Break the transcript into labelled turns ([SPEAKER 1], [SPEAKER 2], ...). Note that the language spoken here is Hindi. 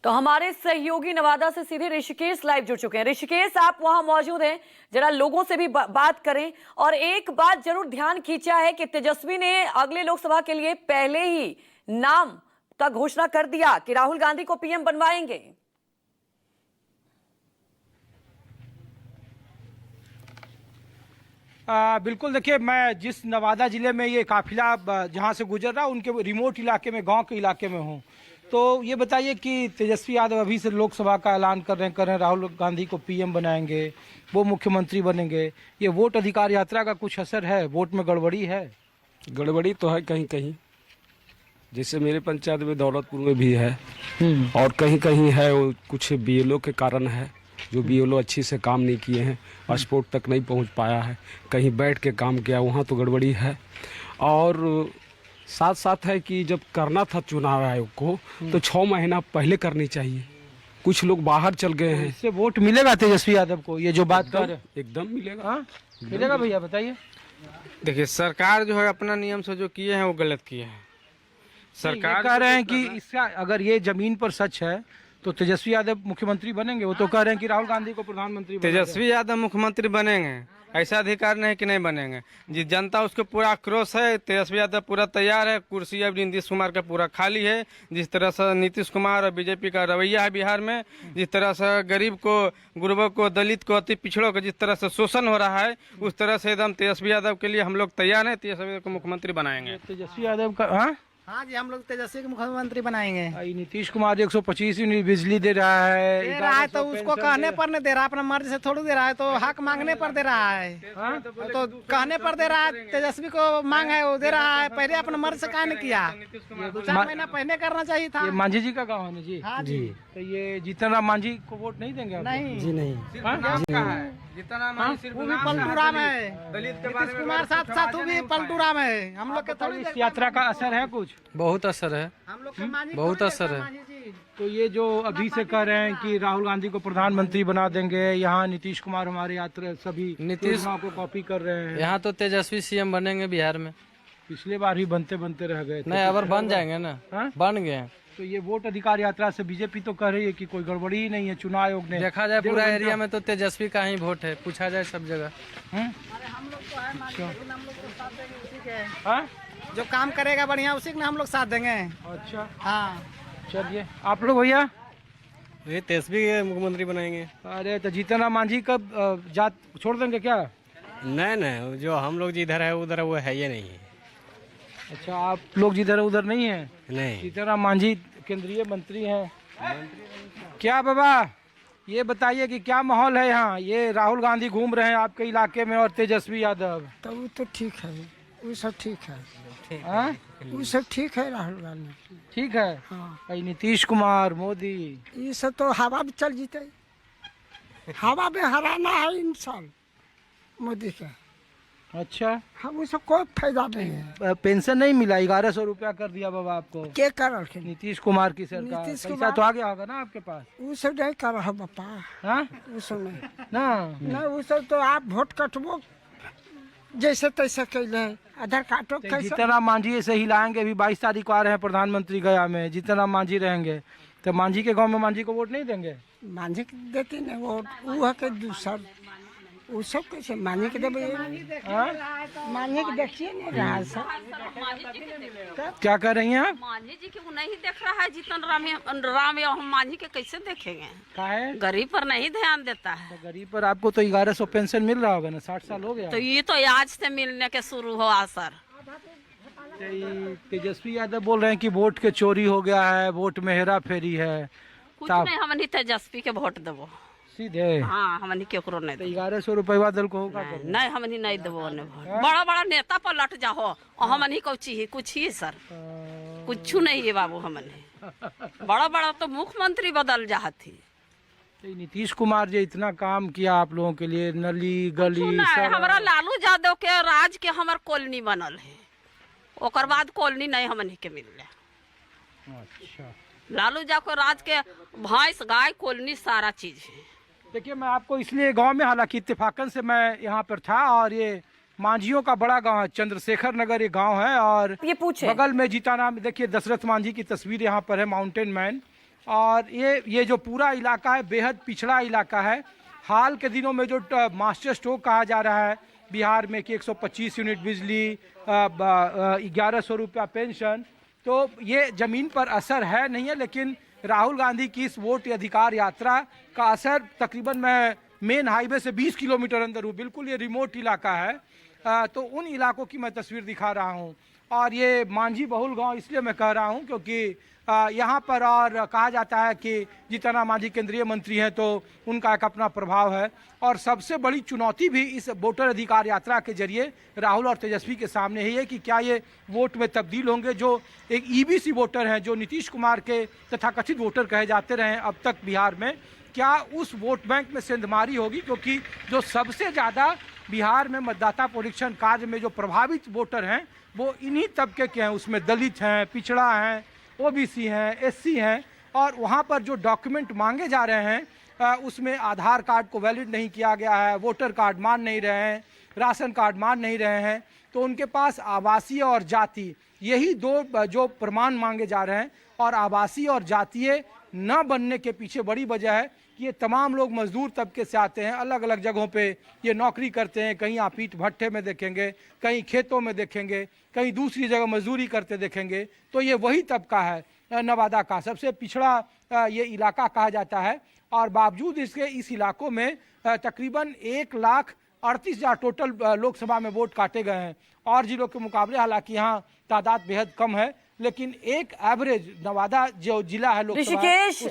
[SPEAKER 1] तो हमारे सहयोगी नवादा से सीधे ऋषिकेश लाइव जुड़ चुके हैं। ऋषिकेश, आप वहां मौजूद हैं, जरा लोगों से भी बात करें। और एक बात जरूर ध्यान खींचा है कि तेजस्वी ने अगले लोकसभा के लिए पहले ही नाम का घोषणा कर दिया कि राहुल गांधी को पीएम बनवाएंगे।
[SPEAKER 2] बिल्कुल, देखिए, मैं जिस नवादा जिले में ये काफिला जहाँ से गुजर रहा उनके रिमोट इलाके में, गांव के इलाके में हूँ। तो ये बताइए कि तेजस्वी यादव अभी से लोकसभा का ऐलान कर रहे हैं राहुल गांधी को पीएम बनाएंगे, वो मुख्यमंत्री बनेंगे। ये वोट अधिकार यात्रा का कुछ असर है? वोट में गड़बड़ी है?
[SPEAKER 3] गड़बड़ी तो है कहीं कहीं, जैसे मेरे पंचायत में दौलतपुर में भी है और कहीं कहीं है। वो कुछ बीएलओ के कारण है, जो बीएलओ अच्छी से काम नहीं किए हैं, पासपोर्ट तक नहीं पहुंच पाया है, कहीं बैठ के काम किया, वहाँ तो गड़बड़ी है। और साथ साथ है कि जब करना था चुनाव आयोग को तो 6 महीना पहले करनी चाहिए। कुछ लोग बाहर चल गए हैं।
[SPEAKER 2] इससे वोट मिलेगा तेजस्वी यादव को? ये जो बात कर रहे हैं
[SPEAKER 3] एकदम मिलेगा।
[SPEAKER 2] हाँ, मिलेगा भैया, बताइए।
[SPEAKER 4] देखिए, सरकार जो है अपना नियम से जो किए हैं वो गलत किए हैं।
[SPEAKER 2] सरकार कह रहे हैं कि इसका अगर ये जमीन पर सच है तो तेजस्वी यादव मुख्यमंत्री बनेंगे। वो तो कह रहे हैं कि राहुल गांधी को प्रधानमंत्री
[SPEAKER 4] तेजस्वी यादव मुख्यमंत्री बनेंगे, ऐसा अधिकार नहीं कि नहीं बनेंगे। जिस जनता उसको पूरा आक्रोश है, तेजस्वी यादव पूरा तैयार है। कुर्सी अब नीतीश कुमार का पूरा खाली है। जिस तरह से नीतीश कुमार और बीजेपी का रवैया है बिहार में, जिस तरह से गरीब को, गुरबों को, दलित को, अति पिछड़ों को जिस तरह से शोषण हो रहा है, उस तरह से एकदम तेजस्वी यादव के लिए हम लोग तैयार हैं। तेजस्वी यादव को मुख्यमंत्री बनाएंगे।
[SPEAKER 2] तेजस्वी यादव का
[SPEAKER 5] हाँ जी, हम लोग तेजस्वी के मुख्यमंत्री बनाएंगे।
[SPEAKER 2] नीतीश कुमार 125 यूनिट बिजली दे रहा है,
[SPEAKER 5] दे रहा है तो उसको कहने पर नहीं दे रहा, अपना मर्जी से थोड़ी दे रहा है। तो हक मांगने पर दे रहा है। तो कहने पर दे रहा है। तेजस्वी को मांग है, वो दे रहा है। पहले अपना मर्जी से क्या नहीं किया? 2-4 महीना पहले करना चाहिए था।
[SPEAKER 2] ये मांझी जी का गाँव है ना जी?
[SPEAKER 5] हाँ जी।
[SPEAKER 2] तो ये जीतन राम मांझी को वोट नहीं देंगे आप?
[SPEAKER 5] नहीं
[SPEAKER 2] जी नहीं।
[SPEAKER 5] वो भी पलटू राम है। नीतीश कुमार साथ साथ वो भी पलटू राम है। हम लोग के थोड़ी
[SPEAKER 2] इस यात्रा का असर है कुछ?
[SPEAKER 6] बहुत असर है,
[SPEAKER 5] हम लोग के मांझी
[SPEAKER 6] बहुत असर है।
[SPEAKER 5] मांझी जी।
[SPEAKER 2] तो ये जो अभी से कह रहे हैं कि राहुल गांधी को प्रधानमंत्री बना देंगे, यहाँ नीतीश कुमार हमारे यात्रा सभी
[SPEAKER 6] नीतीश
[SPEAKER 2] को कॉपी कर रहे हैं।
[SPEAKER 6] यहाँ तो तेजस्वी सीएम बनेंगे बिहार में।
[SPEAKER 2] पिछले बार भी बनते बनते रह गए।
[SPEAKER 6] नहीं, अब बन जाएंगे ना। बन गए।
[SPEAKER 2] तो ये वोट अधिकार यात्रा से बीजेपी तो कह रही है कि कोई गड़बड़ी ही नहीं है। चुनाव आयोग ने
[SPEAKER 6] देखा जाए पूरा एरिया में तो तेजस्वी का ही वोट है, पूछा जाए सब जगह।
[SPEAKER 5] हम लोग तो है मांझी, हम लोग तो साथ देंगे उसी के। जो काम करेगा बढ़िया उसी के हम लोग साथ देंगे।
[SPEAKER 2] अच्छा,
[SPEAKER 5] हाँ,
[SPEAKER 2] चलिए। आप लोग भैया?
[SPEAKER 6] ये तेजस्वी के मुख्यमंत्री बनाएंगे।
[SPEAKER 2] अरे तो जीतन राम मांझी कब जात छोड़ देंगे क्या?
[SPEAKER 6] नहीं, जो हम लोग जिधर है उधर वो है ये नहीं है।
[SPEAKER 2] अच्छा, आप लोग जिधर उधर नहीं है?
[SPEAKER 6] नहीं,
[SPEAKER 2] जीतन राम मांझी केंद्रीय मंत्री हैं। क्या बाबा, ये बताइए कि क्या माहौल है यहाँ? ये राहुल गांधी घूम रहे हैं आपके इलाके में और तेजस्वी यादव।
[SPEAKER 7] तो वो तो ठीक है, वो सब ठीक है।
[SPEAKER 2] हाँ,
[SPEAKER 7] वो सब ठीक है। राहुल गांधी
[SPEAKER 2] ठीक है।
[SPEAKER 7] हाँ,
[SPEAKER 2] नीतीश कुमार, मोदी,
[SPEAKER 7] ये सब तो हवा में चल जीते। हवा में हराना है इंसान मोदी का।
[SPEAKER 2] अच्छा,
[SPEAKER 7] हाँ, वो सब कोई फायदा नहीं है।
[SPEAKER 2] पेंशन नहीं मिला? 1100 रुपया कर दिया बाबा आपको।
[SPEAKER 7] क्या कर रखे?
[SPEAKER 2] नीतीश कुमार की सरकार।
[SPEAKER 7] नीतीश
[SPEAKER 2] पैसा
[SPEAKER 7] कुमार
[SPEAKER 2] तो आ गया होगा ना आपके पास?
[SPEAKER 7] वो सब नहीं कर रहा बापा।
[SPEAKER 2] हाँ
[SPEAKER 7] वो सब नहीं
[SPEAKER 2] ना।
[SPEAKER 7] नहीं, वो सब तो आप वोट कटबो जैसे तैसे कैले। आधार कार्ड तो कैसे?
[SPEAKER 2] जीतन राम मांझी ऐसे ही लाएंगे। अभी 22 तारीख को आ रहे हैं प्रधानमंत्री गया में, जीतन राम मांझी रहेंगे। तो मांझी के गांव में मांझी को वोट नहीं देंगे?
[SPEAKER 7] मांझी देते नहीं वोट, वो है के दूसर। वो सब कैसे मांझी के देवे? मांझी के देखिए नहीं रहा सर।
[SPEAKER 2] क्या कर रही हैं आप?
[SPEAKER 8] मांझी जी के वो नहीं देख रहा है। जीतन राम या हम मांझी के कैसे देखेंगे?
[SPEAKER 2] क्या है?
[SPEAKER 8] गरीब पर नहीं ध्यान देता है।
[SPEAKER 2] तो गरीब पर आपको तो 1100 पेंशन मिल रहा होगा ना? 60 साल हो गया।
[SPEAKER 8] तो ये तो आज से मिलने के शुरू हुआ सर।
[SPEAKER 2] तेजस्वी यादव बोल रहे हैं कि वोट के चोरी हो गया है, वोट में हेरा फेरी है।
[SPEAKER 8] कुछ नहीं, हमनी तेजस्वी के वोट देवो
[SPEAKER 2] सीधे।
[SPEAKER 8] हाँ, हमनी केकरो नहीं देबो।
[SPEAKER 2] 1100 रुपया दल को होगा?
[SPEAKER 8] नहीं, हमनी नहीं देवो। बड़ा बड़ा नेता पर लट जाओ, हमनी कुछ ही सर, कुछ नहीं है बाबू। हमने बड़ा बड़ा तो मुख्यमंत्री बदल जाती।
[SPEAKER 2] नीतीश कुमार जी इतना काम किया आप लोगों के लिए, नली गली
[SPEAKER 8] हमारा लालू यादव के राज के हमार कॉलोनी बनल है, ओकर बाद कॉलोनी नहीं हमनी के मिल।
[SPEAKER 2] अच्छा,
[SPEAKER 8] लालू यादव के राज के भैंस गाय कॉलोनी सारा चीज है।
[SPEAKER 2] देखिए, मैं आपको इसलिए गांव में, हालांकि इत्तेफाकन से मैं यहाँ पर था, और ये मांझियों का बड़ा गांव है, चंद्रशेखर नगर ये गांव है। और
[SPEAKER 1] ये पूछे
[SPEAKER 2] बगल में जीताराम, देखिए दशरथ मांझी की तस्वीर यहाँ पर है, माउंटेन मैन। और ये जो पूरा इलाका है बेहद पिछड़ा इलाका है। हाल के दिनों में जो मास्टर स्ट्रोक कहा जा रहा है बिहार में कि 125 यूनिट बिजली, 1100 रुपया पेंशन, तो ये ज़मीन पर असर है नहीं है, लेकिन राहुल गांधी की इस वोट अधिकार यात्रा का असर तकरीबन मैं मेन हाईवे से 20 किलोमीटर अंदर हूँ, बिल्कुल ये रिमोट इलाका है, तो उन इलाकों की मैं तस्वीर दिखा रहा हूँ। और ये मांझी बहुल गांव इसलिए मैं कह रहा हूँ क्योंकि यहाँ पर और कहा जाता है कि जीतन मांझी केंद्रीय मंत्री हैं तो उनका एक अपना प्रभाव है। और सबसे बड़ी चुनौती भी इस वोटर अधिकार यात्रा के जरिए राहुल और तेजस्वी के सामने ही है कि क्या ये वोट में तब्दील होंगे। जो एक ईबीसी वोटर हैं, जो नीतीश कुमार के तथाकथित वोटर कहे जाते रहे अब तक बिहार में, क्या उस वोट बैंक में सेंधमारी होगी? क्योंकि जो सबसे ज़्यादा बिहार में मतदाता परीक्षण कार्य में जो प्रभावित वोटर हैं वो इन्हीं तबके के हैं, उसमें दलित हैं, पिछड़ा हैं, ओबीसी हैं, एससी हैं। और वहाँ पर जो डॉक्यूमेंट मांगे जा रहे हैं उसमें आधार कार्ड को वैलिड नहीं किया गया है, वोटर कार्ड मान नहीं रहे हैं, राशन कार्ड मान नहीं रहे हैं, तो उनके पास आवासीय और जाति, यही दो जो प्रमाण मांगे जा रहे हैं। और आवासीय और जातीय न बनने के पीछे बड़ी वजह है कि ये तमाम लोग मजदूर तबके से आते हैं, अलग अलग जगहों पे ये नौकरी करते हैं, कहीं आप ईंट भट्ठे में देखेंगे, कहीं खेतों में देखेंगे, कहीं दूसरी जगह मजदूरी करते देखेंगे। तो ये वही तबका है नवादा का सबसे पिछड़ा ये इलाका कहा जाता है। और बावजूद इसके इस इलाकों में तकरीबन 1,38,000 टोटल लोकसभा में वोट काटे गए हैं और जिलों के मुकाबले। हालांकि यहाँ तादाद बेहद कम है, लेकिन एक एवरेज नवादा जो जिला है लोकसभा
[SPEAKER 1] ऋषिकेश,